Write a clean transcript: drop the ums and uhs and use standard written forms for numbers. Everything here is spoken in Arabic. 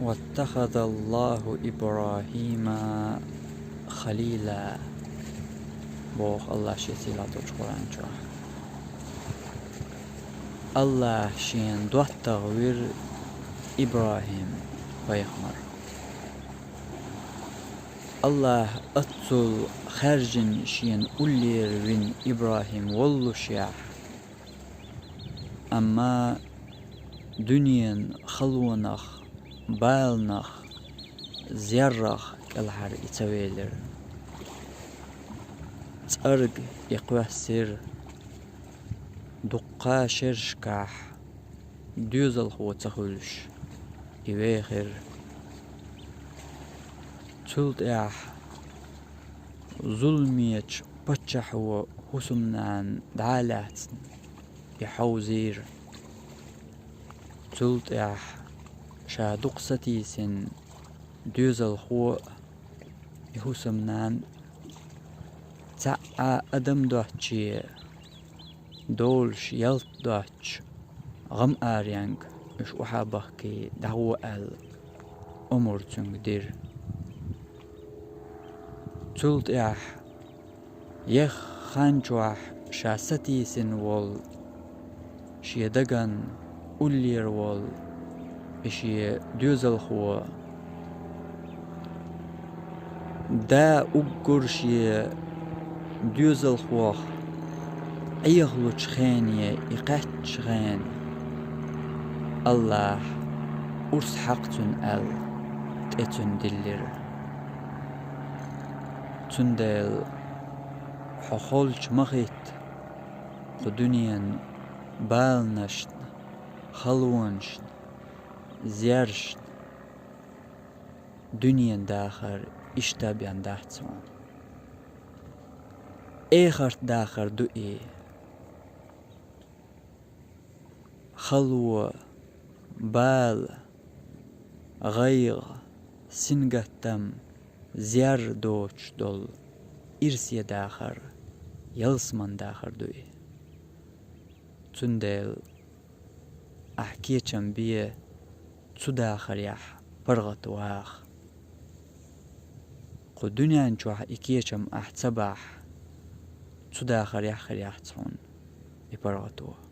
واتخذ الله إبراهيم خليلا. بوخ الله شيء لا تقرأن شو الله شين دوت تغوير إبراهيم ويخمر الله أتصل خارجن شين أولير وين إبراهيم والله شيع أما دنيا خلونخ بالنخ زيرخ كالحر يتويلر تأرق يقوى سير دقا شرشكاح دوزل هو تخلش يويخر تلت اح ظلميتش بتشح هو حسمنان دعالات يحوزير تلت اح شادق ستيسن دوزل هو يحسمنان تعا أدم دوحشي دولش يلت دوحش غم آريانج مش أحابخكي دعوة الأمور تنقدر تلت إح يخ خانجوح شاستي سن وول شيدغن أولير وول إشي دوزل خو دا أقر شي دوزل خوخ أيغلوش خانية إقاتش خان الله أرس حقتن تأتن دلر تندل حخولش مخيت لدنيا بالنشت خلونشت زيارشت دنيا داخر اشتابيان داحتسون اخر داخر دوئي خلوة بال غيغ سنغتم زيار دوش دول إرسيا داخر يلسمن داخر دوئي تندل أحكي بيه تو داخر يح برغت واخ قو دنيا نجوح إكيشم أحتباح تو داخر يحخر يحتون يبرغتوه